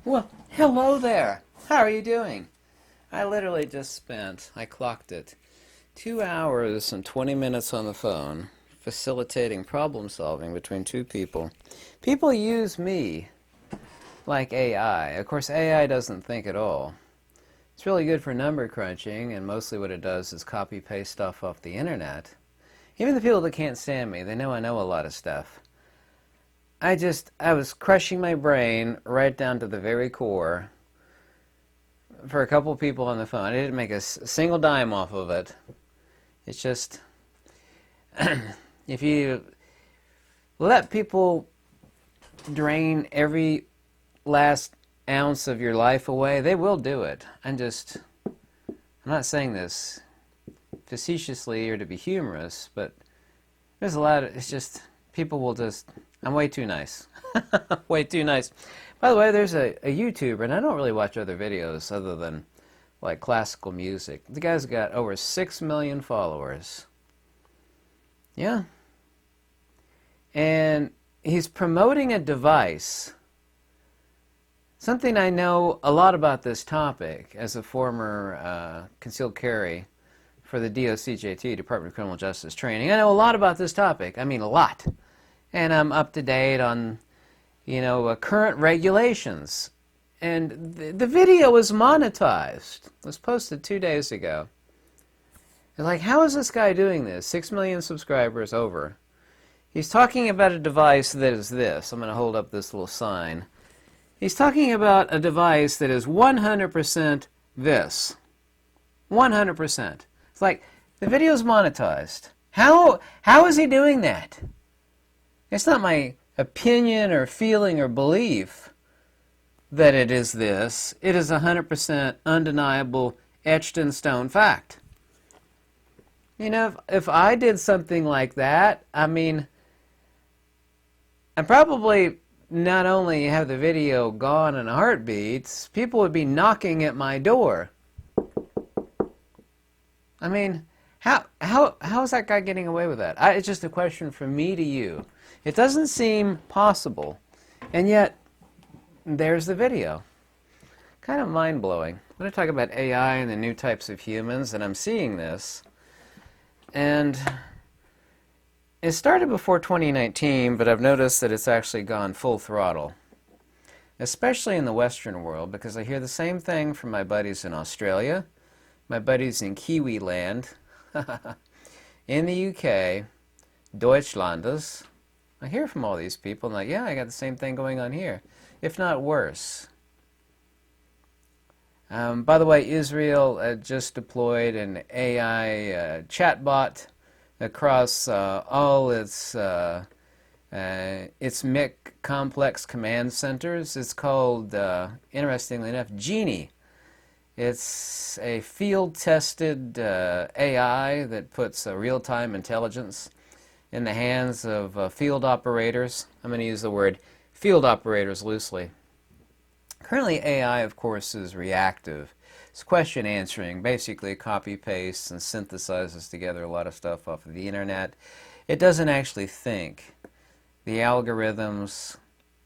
Well, hello there. How are you doing? I literally just spent, I clocked it, 2 hours and 20 minutes on the phone facilitating problem solving between two people. People use me like AI. Of course, AI doesn't think at all. It's really good for number crunching, and mostly what it does is copy paste stuff off the internet. Even the people that can't stand me, they know I know a lot of stuff. I was crushing my brain right down to the very core for a couple people on the phone. I didn't make a single dime off of it. It's just, if you let people drain every last ounce of your life away, they will do it. I'm not saying this facetiously or to be humorous, but there's a lot of, it's just, people will just, I'm way too nice. Way too nice. By the way, there's a YouTuber, and I don't really watch other videos other than like classical music. The guy's got over 6 million followers. Yeah. And he's promoting a device. Something I know a lot about this topic as a former concealed carry for the DOCJT, Department of Criminal Justice Training. I know a lot about this topic. I mean, a lot. And I'm up to date on, current regulations. And the video was monetized. It was posted 2 days ago. And like, how is this guy doing this? 6 million subscribers over. He's talking about a device that is this. I'm going to hold up this little sign. He's talking about a device that is 100% this. 100%. It's like, the video's monetized. How is he doing that? It's not my opinion or feeling or belief that it is this. It is 100% undeniable, etched in stone fact. If I did something like that, I mean, I'd probably not only have the video gone in a heartbeat, people would be knocking at my door. I mean, how is that guy getting away with that? It's just a question from me to you. It doesn't seem possible, and yet there's the video. Kind of mind-blowing. I'm going to talk about AI and the new types of humans, and I'm seeing this. And it started before 2019, but I've noticed that it's actually gone full throttle, especially in the Western world, because I hear the same thing from my buddies in Australia, my buddies in Kiwi land, in the UK, Deutschlanders. I hear from all these people, and like, yeah, I got the same thing going on here, if not worse. By the way, Israel just deployed an AI chatbot across all its MIC complex command centers. It's called, interestingly enough, Genie. It's a field-tested AI that puts real-time intelligence in the hands of field operators. I'm going to use the word field operators loosely. Currently, AI, of course, is reactive. It's question answering, basically copy-pastes and synthesizes together a lot of stuff off of the internet. It doesn't actually think. The algorithms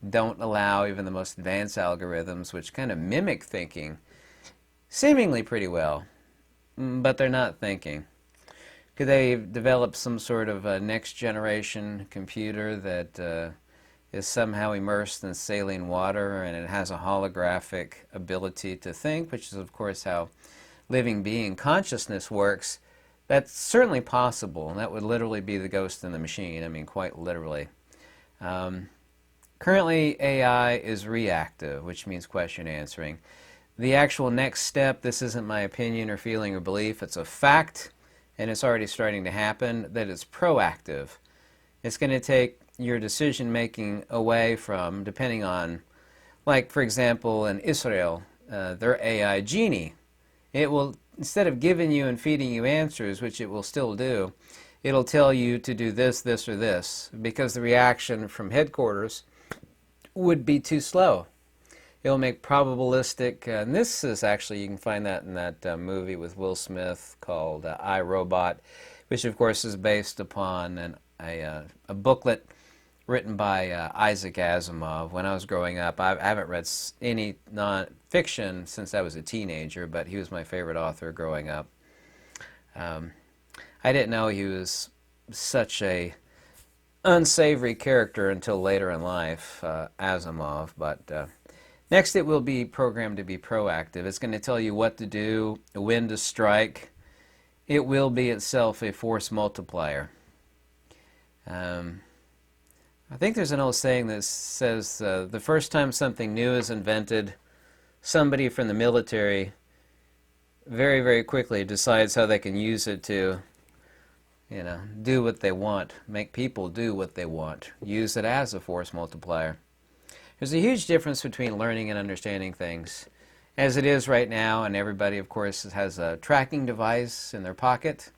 don't allow even the most advanced algorithms, which kind of mimic thinking, seemingly pretty well, but they're not thinking. Could they develop some sort of a next-generation computer that is somehow immersed in saline water and it has a holographic ability to think, which is, of course, how living being consciousness works? That's certainly possible, and that would literally be the ghost in the machine. I mean, quite literally. Currently, AI is reactive, which means question answering. The actual next step, this isn't my opinion or feeling or belief, it's a fact, and it's already starting to happen, that it's proactive. It's going to take your decision making away from, depending on, like for example in Israel, their AI Genie. It will, instead of giving you and feeding you answers, which it will still do, it'll tell you to do this, this, or this, because the reaction from headquarters would be too slow. It'll make probabilistic, and this is actually, you can find that in that movie with Will Smith called I, Robot, which of course is based upon a booklet written by Isaac Asimov. When I was growing up, I haven't read any non-fiction since I was a teenager, but he was my favorite author growing up. I didn't know he was such a unsavory character until later in life, Asimov, but next it will be programmed to be proactive. It's going to tell you what to do, when to strike. It will be itself a force multiplier. I think there's an old saying that says the first time something new is invented, somebody from the military very, very quickly decides how they can use it to, do what they want, make people do what they want, use it as a force multiplier. There's a huge difference between learning and understanding things. As it is right now, and everybody, of course, has a tracking device in their pocket.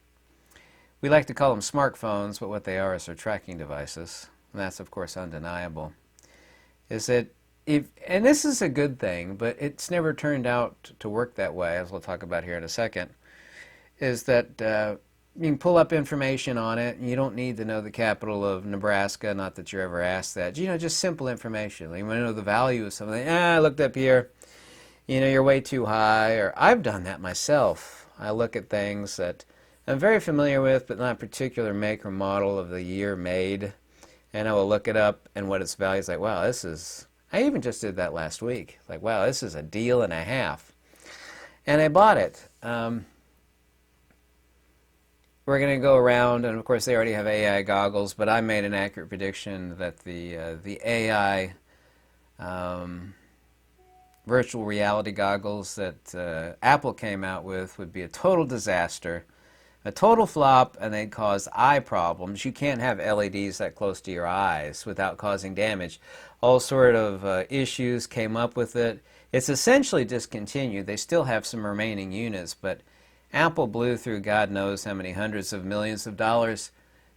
We like to call them smartphones, but what they are is they're tracking devices. And that's, of course, undeniable. Is that and this is a good thing, but it's never turned out to work that way, as we'll talk about here in a second, is that you can pull up information on it, and you don't need to know the capital of Nebraska, not that you're ever asked that. Just simple information. You want to know the value of something. I looked up here, you're way too high, or I've done that myself. I look at things that I'm very familiar with, but not a particular make or model of the year made, and I will look it up, and what its value is like, wow, this is, I even just did that last week. Like, wow, this is a deal and a half. And I bought it. We're going to go around, and of course they already have AI goggles, but I made an accurate prediction that the AI virtual reality goggles that Apple came out with would be a total disaster, a total flop, and they'd cause eye problems. You can't have LEDs that close to your eyes without causing damage. All sort of issues came up with it. It's essentially discontinued. They still have some remaining units, but Apple blew through God knows how many hundreds of millions of dollars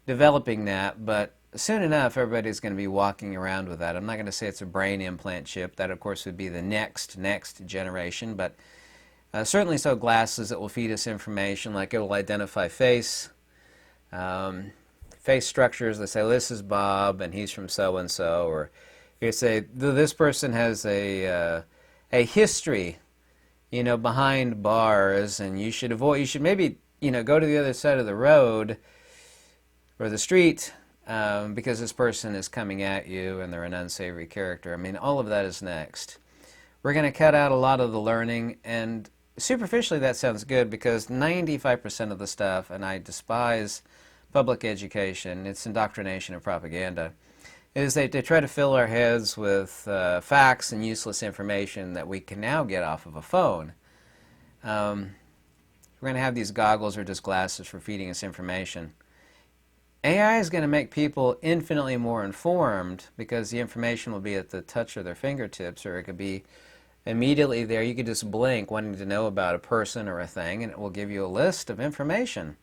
developing that, but soon enough everybody's going to be walking around with that. I'm not going to say it's a brain implant chip. That, of course, would be the next generation, but certainly so glasses that will feed us information, like it will identify face structures. They say, well, this is Bob, and he's from so-and-so, or you say, this person has a history, behind bars, and you should maybe, go to the other side of the road or the street because this person is coming at you and they're an unsavory character. I mean, all of that is next. We're going to cut out a lot of the learning, and superficially that sounds good because 95% of the stuff, and I despise public education, it's indoctrination and propaganda, is they try to fill our heads with facts and useless information that we can now get off of a phone. We're going to have these goggles or just glasses for feeding us information. AI is going to make people infinitely more informed because the information will be at the touch of their fingertips, or it could be immediately there. You could just blink wanting to know about a person or a thing, and it will give you a list of information.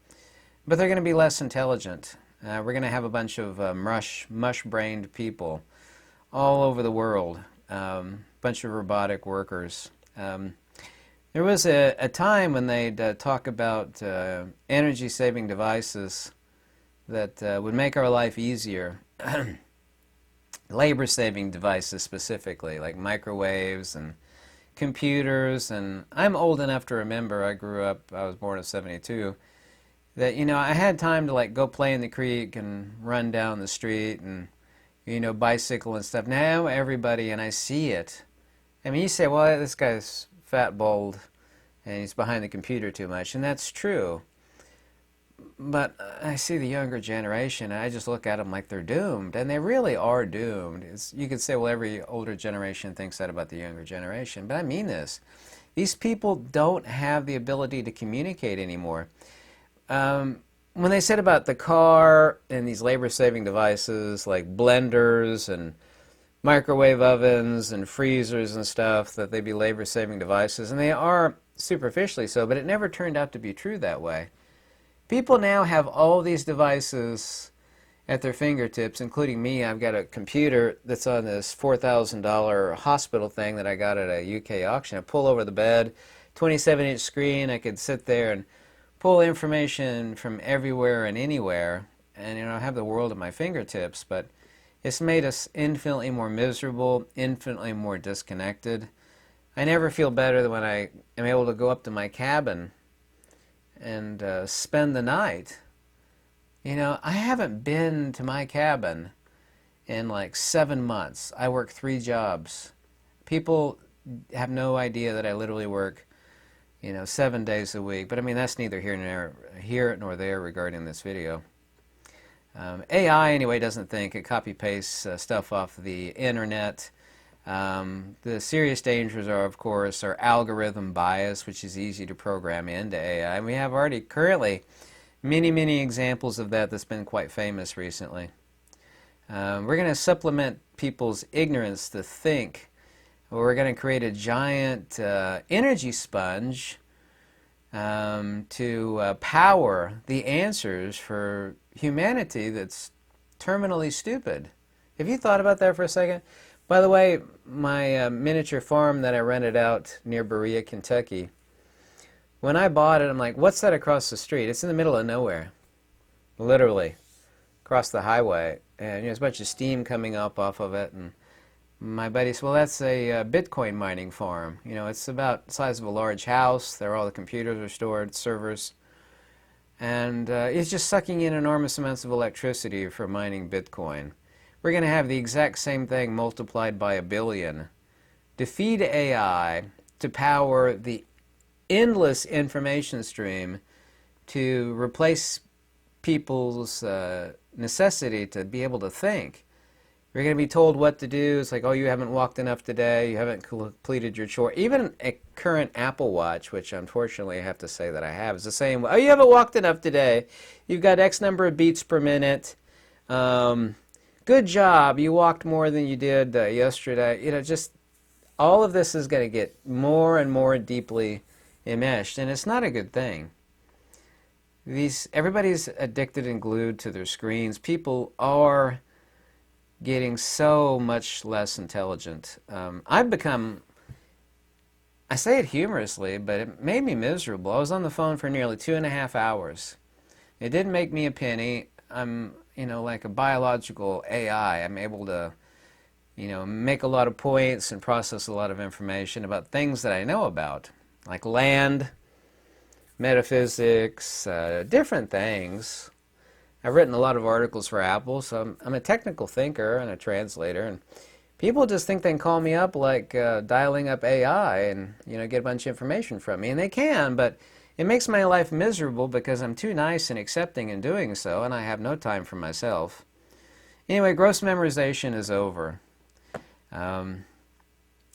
But they're going to be less intelligent. We're going to have a bunch of mush-brained people all over the world, bunch of robotic workers. There was a time when they'd talk about energy-saving devices that would make our life easier. Labor-saving devices specifically, like microwaves and computers. And I'm old enough to remember, I was born in '72, that, I had time to go play in the creek and run down the street and, bicycle and stuff. Now everybody, and I see it. I mean, you say, well, this guy's fat, bald, and he's behind the computer too much, and that's true. But I see the younger generation, and I just look at them like they're doomed, and they really are doomed. You could say, well, every older generation thinks that about the younger generation, but I mean this. These people don't have the ability to communicate anymore. When they said about the car and these labor-saving devices like blenders and microwave ovens and freezers and stuff, that they'd be labor-saving devices, and they are superficially so, but it never turned out to be true that way. People now have all these devices at their fingertips, including me. I've got a computer that's on this $4,000 hospital thing that I got at a UK auction. I pull over the bed, 27-inch screen. I could sit there and pull information from everywhere and anywhere, and I have the world at my fingertips. But It's made us infinitely more miserable, infinitely more disconnected. I never feel better than when I am able to go up to my cabin and spend the night. You know, I haven't been to my cabin in like 7 months. I work 3 jobs. People have no idea that I literally work, 7 days a week. But I mean, that's neither here nor there regarding this video. AI, anyway, doesn't think. It copy-pastes stuff off the internet. The serious dangers are, of course, are algorithm bias, which is easy to program into AI. And we have already currently many examples of that that's been quite famous recently. We're going to supplement people's ignorance to think. We're going to create a giant energy sponge to power the answers for humanity that's terminally stupid. Have you thought about that for a second? By the way, my miniature farm that I rented out near Berea, Kentucky, when I bought it, I'm like, what's that across the street? It's in the middle of nowhere, literally, across the highway. And there's a bunch of steam coming up off of it. And my buddy said, well, that's a Bitcoin mining farm. It's about the size of a large house. There all the computers are stored, servers. And it's just sucking in enormous amounts of electricity for mining Bitcoin. We're going to have the exact same thing multiplied by 1 billion to feed AI to power the endless information stream to replace people's necessity to be able to think. You're going to be told what to do. It's like, oh, you haven't walked enough today. You haven't completed your chore. Even a current Apple Watch, which unfortunately I have to say that I have, is the same. Oh, you haven't walked enough today. You've got X number of beats per minute. Good job. You walked more than you did yesterday. Just all of this is going to get more and more deeply enmeshed, and it's not a good thing. Everybody's addicted and glued to their screens. People are getting so much less intelligent. I've become, I say it humorously, but it made me miserable. I was on the phone for nearly 2.5 hours. It didn't make me a penny. I'm, like a biological AI. I'm able to, make a lot of points and process a lot of information about things that I know about, like land, metaphysics, different things. I've written a lot of articles for Apple, so I'm a technical thinker and a translator, and people just think they can call me up like dialing up AI and get a bunch of information from me, and they can, but it makes my life miserable because I'm too nice and accepting in doing so, and I have no time for myself. Anyway, gross memorization is over.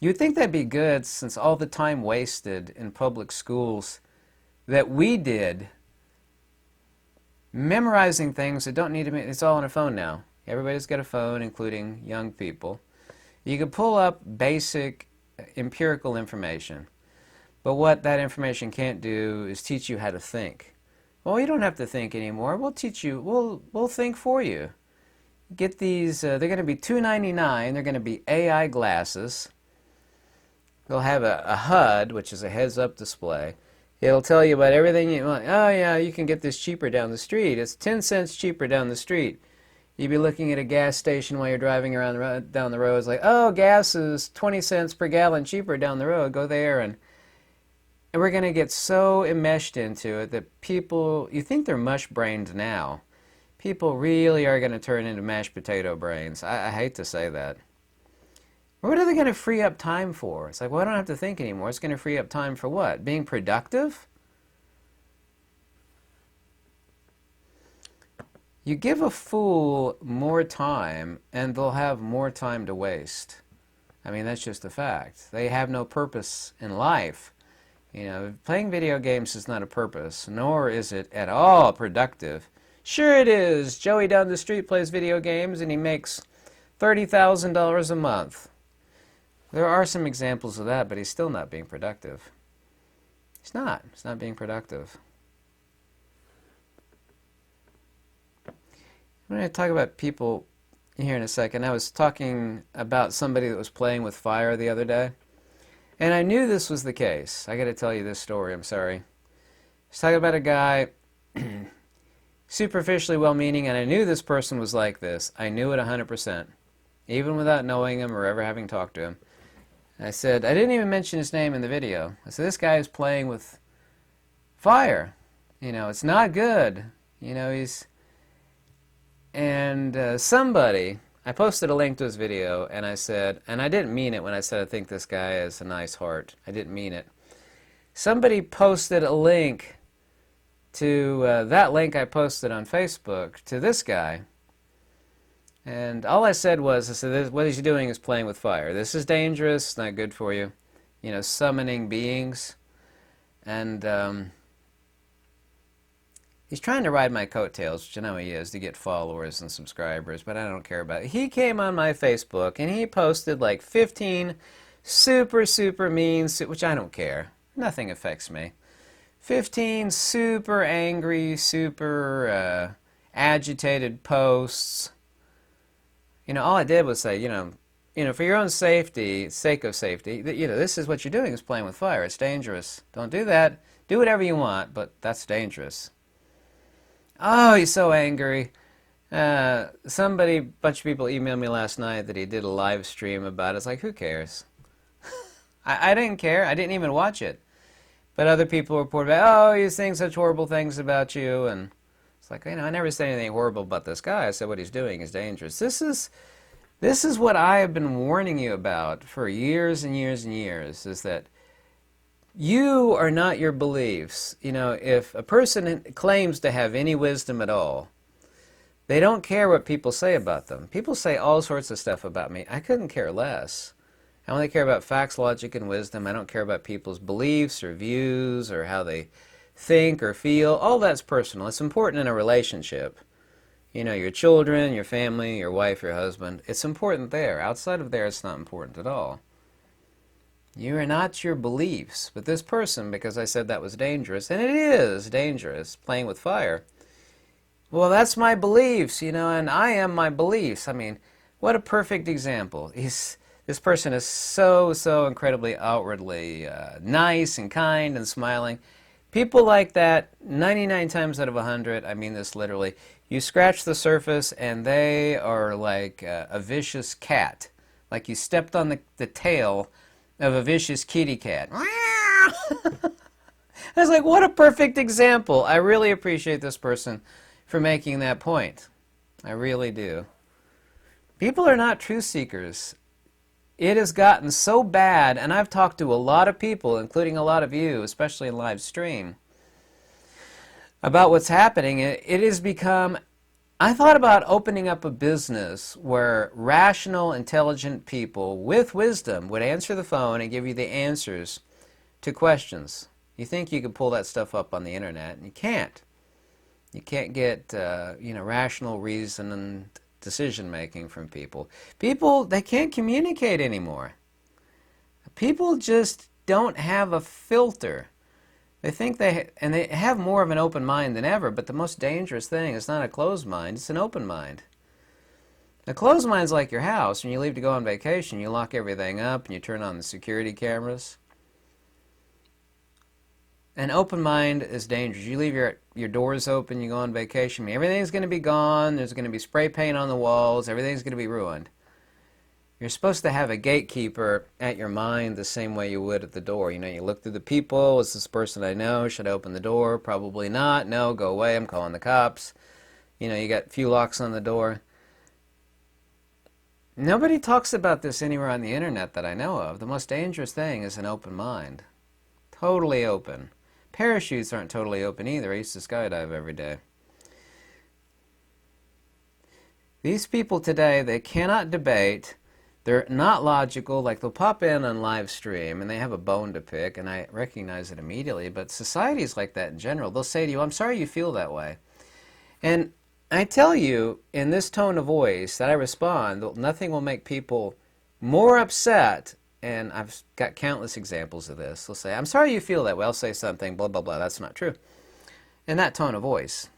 You'd think that'd be good since all the time wasted in public schools that we did memorizing things that don't need to be, it's all on a phone now. Everybody's got a phone, including young people. You can pull up basic empirical information, but what that information can't do is teach you how to think. Well, you don't have to think anymore. We'll teach you, we'll think for you. Get these, they're going to be $2.99. They're going to be AI glasses. They'll have a HUD, which is a heads-up display. It'll tell you about everything you want. Oh yeah, you can get this cheaper down the street. It's 10 cents cheaper down the street. You'd be looking at a gas station while you're driving around down the road. It's like, oh, gas is 20 cents per gallon cheaper down the road. Go there. And we're going to get so enmeshed into it that people, you think they're mush-brained now. People really are going to turn into mashed potato brains. I hate to say that. What are they going to free up time for? It's like, well, I don't have to think anymore. It's going to free up time for what? Being productive? You give a fool more time, and they'll have more time to waste. I mean, that's just a fact. They have no purpose in life. Playing video games is not a purpose, nor is it at all productive. Sure it is. Joey down the street plays video games, and he makes $30,000 a month. There are some examples of that, but he's still not being productive. He's not. He's not being productive. I'm going to talk about people here in a second. I was talking about somebody that was playing with fire the other day, and I knew this was the case. I got to tell you this story. I'm sorry. I was talking about a guy. superficially well-meaning, and I knew this person was like this. I knew it 100%, even without knowing him or ever having talked to him. I said, I didn't even mention his name in the video. I said, this guy is playing with fire. You know, it's not good. You know, he's... And somebody, I posted a link to his video, and I said, and I didn't mean it when I said I think this guy has a nice heart. I didn't mean it. Somebody posted a link to that link I posted on Facebook to this guy. And all I said was, I said, what he's doing is playing with fire. This is dangerous, it's not good for you. You know, summoning beings. And he's trying to ride my coattails, which I know he is, to get followers and subscribers, but I don't care about it. He came on my Facebook and he posted like 15 super mean, which I don't care. Nothing affects me. 15 super angry, super agitated posts. You know, all I did was say, you know, for your own safety, sake of safety, you know, this is what you're doing is playing with fire. It's dangerous. Don't do that. Do whatever you want, but that's dangerous. Oh, he's so angry. A bunch of people emailed me last night that he did a live stream about it. It's like, who cares? I didn't care. I didn't even watch it. But other people reported, oh, he's saying such horrible things about you. And it's like, you know, I never said anything horrible about this guy. I said what he's doing is dangerous. This is what I have been warning you about for years and years and years, is that you are not your beliefs. You know, if a person claims to have any wisdom at all, they don't care what people say about them. People say all sorts of stuff about me. I couldn't care less. I only care about facts, logic, and wisdom. I don't care about people's beliefs or views or how they think or feel. All that's personal. It's important in a relationship. You know, your children, your family, your wife, your husband. It's important there. Outside of there, it's not important at all. You are not your beliefs. But this person, because I said that was dangerous, and it is dangerous, playing with fire. Well, that's my beliefs, you know, and I am my beliefs. I mean, what a perfect example. This person is so incredibly outwardly nice and kind and smiling. People like that, 99 times out of 100, I mean this literally, you scratch the surface and they are like a vicious cat. Like you stepped on the tail of a vicious kitty cat. I was like, what a perfect example. I really appreciate this person for making that point. I really do. People are not truth seekers. It has gotten so bad, and I've talked to a lot of people, including a lot of you, especially in live stream, about what's happening. It has become, I thought about opening up a business where rational, intelligent people with wisdom would answer the phone and give you the answers to questions. You think you could pull that stuff up on the internet, and you can't. You can't get, you know, rational reason and decision-making from people. People, they can't communicate anymore. People just don't have a filter. They think they have more of an open mind than ever, but the most dangerous thing is not a closed mind, it's an open mind. A closed mind's like your house. When you leave to go on vacation, you lock everything up and you turn on the security cameras. An open mind is dangerous. You leave your doors open, you go on vacation, everything's going to be gone, there's going to be spray paint on the walls, everything's going to be ruined. You're supposed to have a gatekeeper at your mind the same way you would at the door. You know, you look through the people, is this person I know, should I open the door? Probably not, no, go away, I'm calling the cops. You know, you got a few locks on the door. Nobody talks about this anywhere on the internet that I know of. The most dangerous thing is an open mind. Totally open. Parachutes aren't totally open either. I used to skydive every day. These people today, they cannot debate. They're not logical. Like, they'll pop in on live stream and they have a bone to pick, and I recognize it immediately. But society's like that in general. They'll say to you, I'm sorry you feel that way. And I tell you in this tone of voice that I respond, nothing will make people more upset. And I've got countless examples of this. They'll say, I'm sorry you feel that way. I'll say something, blah, blah, blah. That's not true. In that tone of voice.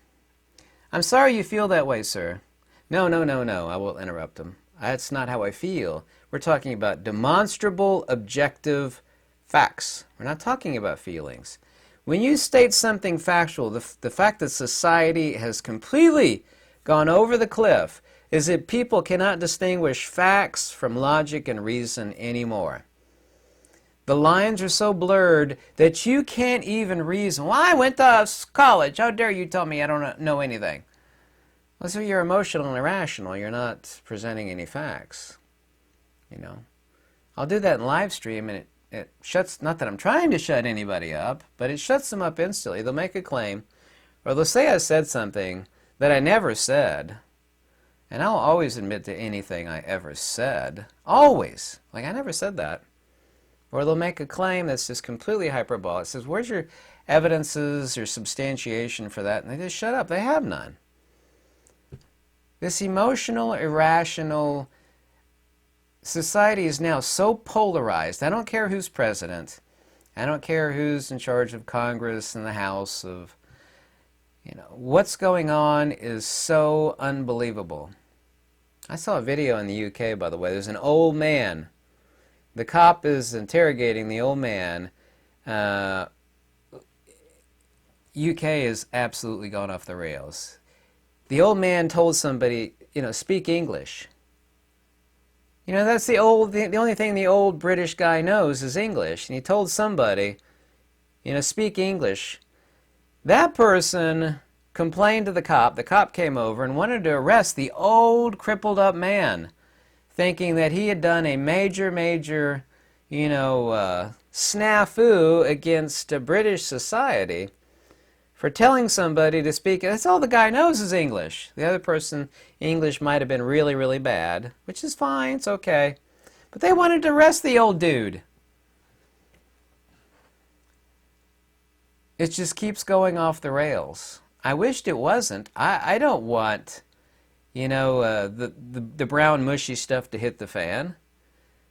I'm sorry you feel that way, sir. No, no, no, no. I will interrupt them. That's not how I feel. We're talking about demonstrable, objective facts. We're not talking about feelings. When you state something factual, the fact that society has completely gone over the cliff is that people cannot distinguish facts from logic and reason anymore. The lines are so blurred that you can't even reason. Well, I went to college. How dare you tell me I don't know anything? Well, so you're emotional and irrational. You're not presenting any facts. You know, I'll do that in live stream, and it shuts, not that I'm trying to shut anybody up, but it shuts them up instantly. They'll make a claim, or they'll say I said something that I never said, and I'll always admit to anything I ever said. Always. Like, I never said that. Or they'll make a claim that's just completely hyperbolic. It says, where's your evidences or substantiation for that? And they just shut up. They have none. This emotional, irrational society is now so polarized. I don't care who's president. I don't care who's in charge of Congress and the House of, what's going on is so unbelievable. I saw a video in the UK, by the way. There's an old man. The cop is interrogating the old man. UK has absolutely gone off the rails. The old man told somebody, speak English. That's the only thing the old British guy knows is English. And he told somebody, speak English. That person complained to the cop. The cop came over and wanted to arrest the old, crippled up man, thinking that he had done a major, snafu against British society for telling somebody to speak. That's all the guy knows is English. The other person, English might have been really, really bad, which is fine, it's okay. But they wanted to arrest the old dude. It just keeps going off the rails. I wished it wasn't. I don't want, the brown mushy stuff to hit the fan.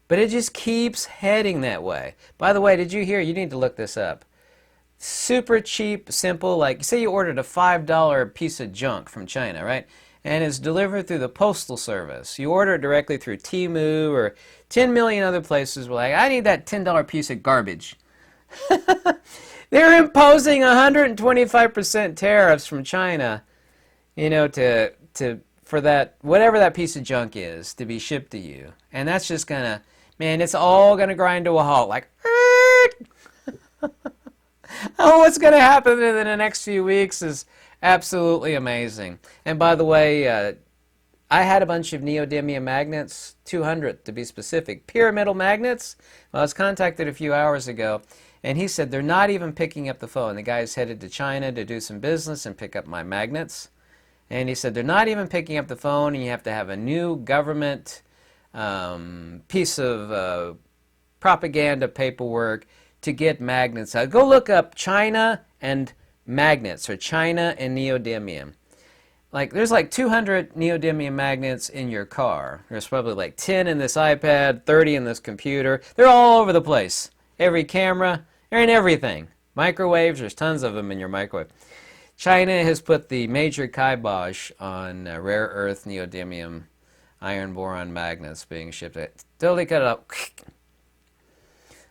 But it just keeps heading that way. By the way, did you hear? You need to look this up. Super cheap, simple, like say you ordered a $5 piece of junk from China, right? And it's delivered through the postal service. You order it directly through Temu or 10 million other places. We're like, I need that $10 piece of garbage. They're imposing 125% tariffs from China, for that, whatever that piece of junk is, to be shipped to you. And that's just gonna, man, it's all gonna grind to a halt, like, oh, what's going to happen in the next few weeks is absolutely amazing. And by the way, I had a bunch of neodymium magnets, 200 to be specific, pyramidal magnets. Well, I was contacted a few hours ago, and he said they're not even picking up the phone. The guy's headed to China to do some business and pick up my magnets. And he said they're not even picking up the phone, and you have to have a new government piece of propaganda paperwork to get magnets out. Go look up China and magnets, or China and neodymium. Like, there's like 200 neodymium magnets in your car. There's probably like 10 in this iPad, 30 in this computer. They're all over the place. Every camera, they're in everything. Microwaves, there's tons of them in your microwave. China has put the major kibosh on rare earth neodymium iron boron magnets being shipped. Totally cut it up.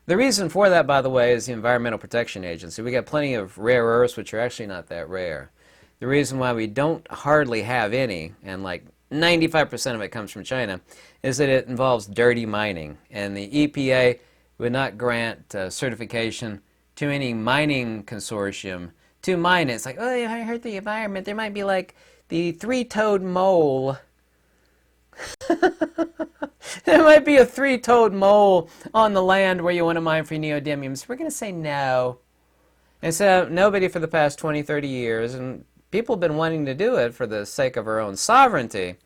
The reason for that, by the way, is the Environmental Protection Agency. We got plenty of rare earths, which are actually not that rare. The reason why we don't hardly have any, and like 95% of it comes from China, is that it involves dirty mining. And the EPA would not grant certification to any mining consortium to mine it. It's like, oh, I hurt the environment. There might be like the three-toed mole. There might be a three-toed mole on the land where you want to mine for neodymium. So we're going to say no. And so nobody for the past 20, 30 years, and people have been wanting to do it for the sake of our own sovereignty,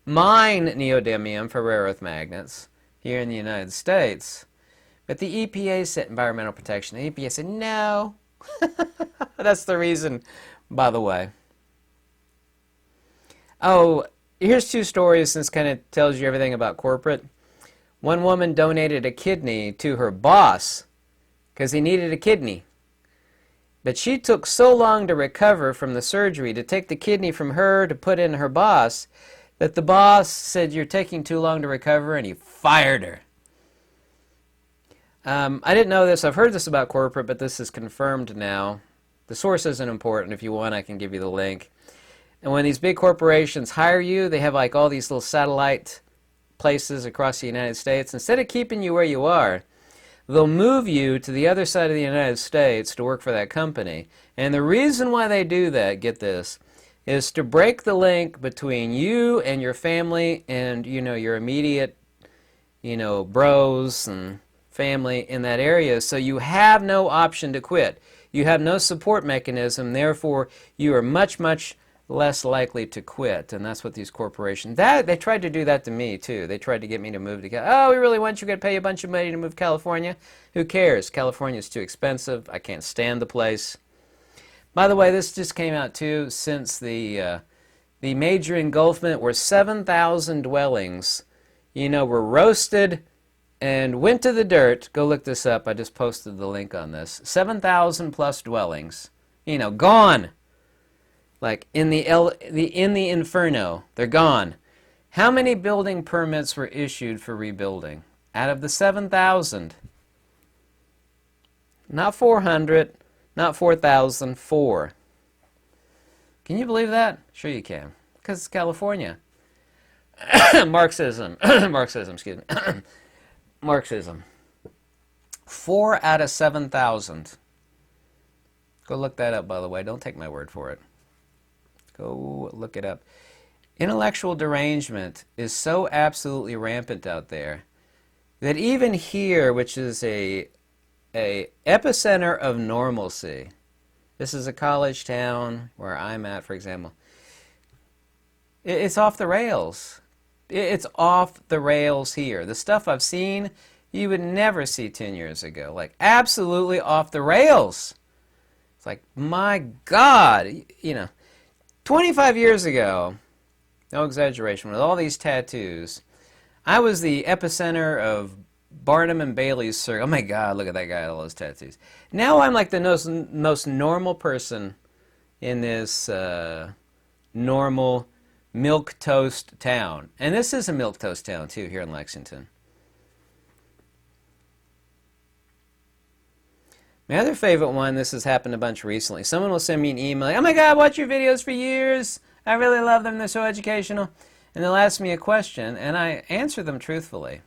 mine neodymium for rare earth magnets here in the United States. But the EPA said, Environmental Protection, the EPA said no. That's the reason, by the way. Oh, here's two stories, since kind of tells you everything about corporate. One woman donated a kidney to her boss because he needed a kidney. But she took so long to recover from the surgery to take the kidney from her to put in her boss that the boss said, you're taking too long to recover, and he fired her. I didn't know this. I've heard this about corporate, but this is confirmed now. The source isn't important. If you want, I can give you the link. And when these big corporations hire you, they have like all these little satellite places across the United States. Instead of keeping you where you are, they'll move you to the other side of the United States to work for that company. And the reason why they do that, get this, is to break the link between you and your family and, you know, your immediate, you know, bros and family in that area. So you have no option to quit. You have no support mechanism. Therefore, you are much, much less likely to quit. And that's what these corporations, they tried to do that to me too. They tried to get me to move to California. Oh, we really want you to pay a bunch of money to move to California. Who cares? California is too expensive. I can't stand the place. By the way, this just came out too since the major engulfment, where 7,000 dwellings, you know, were roasted and went to the dirt. Go look this up. I just posted the link on this. 7,000 plus dwellings, you know, gone. Like in the inferno, they're gone. How many building permits were issued for rebuilding? Out of the 7,000, not 400, not 4,000, 4. Can you believe that? Sure you can, because it's California. Marxism, excuse me. Marxism. 4 out of 7,000. Go look that up, by the way. Don't take my word for it. Go look it up. Intellectual derangement is so absolutely rampant out there that even here, which is a epicenter of normalcy, this is a college town where I'm at, for example, it's off the rails. It's off the rails here. The stuff I've seen, you would never see 10 years ago. Like, absolutely off the rails. It's like, my God, you know, 25 years ago, no exaggeration, with all these tattoos, I was the epicenter of Barnum and Bailey's circle. Oh my God, look at that guy, all those tattoos. Now I'm like the most normal person in this normal milquetoast town. And this is a milquetoast town too, here in Lexington. My other favorite one, this has happened a bunch recently. Someone will send me an email, like, oh my God, I watch your videos for years. I really love them. They're so educational. And they'll ask me a question, and I answer them truthfully.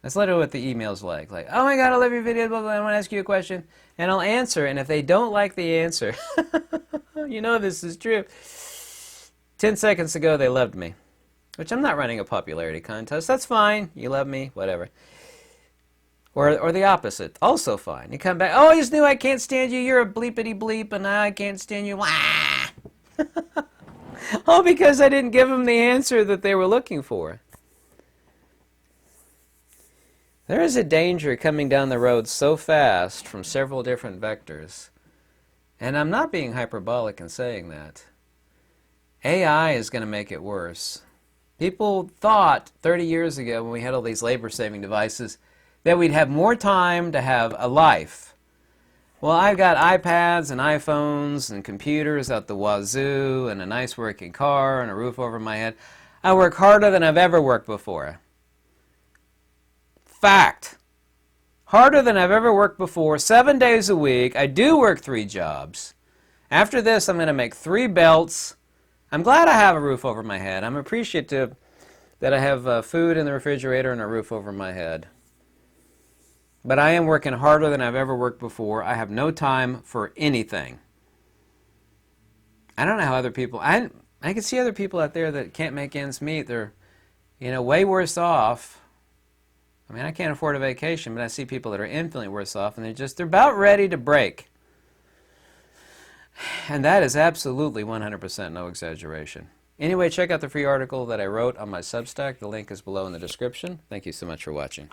That's literally what the email's like. Like, oh my God, I love your videos, blah, blah, I want to ask you a question. And I'll answer, and if they don't like the answer, you know this is true. 10 seconds ago, they loved me. Which I'm not running a popularity contest. That's fine. You love me, whatever. Or the opposite, also fine. You come back, oh, I just knew I can't stand you, you're a bleepity bleep, and I can't stand you. Wah! All because I didn't give them the answer that they were looking for. There is a danger coming down the road so fast from several different vectors, and I'm not being hyperbolic in saying that. AI is going to make it worse. People thought 30 years ago when we had all these labor-saving devices that we'd have more time to have a life. Well, I've got iPads and iPhones and computers out the wazoo and a nice working car and a roof over my head. I work harder than I've ever worked before. Fact. Harder than I've ever worked before, 7 days a week. I do work 3 jobs. After this, I'm going to make 3 belts. I'm glad I have a roof over my head. I'm appreciative that I have food in the refrigerator and a roof over my head. But I am working harder than I've ever worked before. I have no time for anything. I don't know how other people, I can see other people out there that can't make ends meet. They're, you know, way worse off. I mean, I can't afford a vacation, but I see people that are infinitely worse off, and they're about ready to break. And that is absolutely 100% no exaggeration. Anyway, check out the free article that I wrote on my Substack. The link is below in the description. Thank you so much for watching.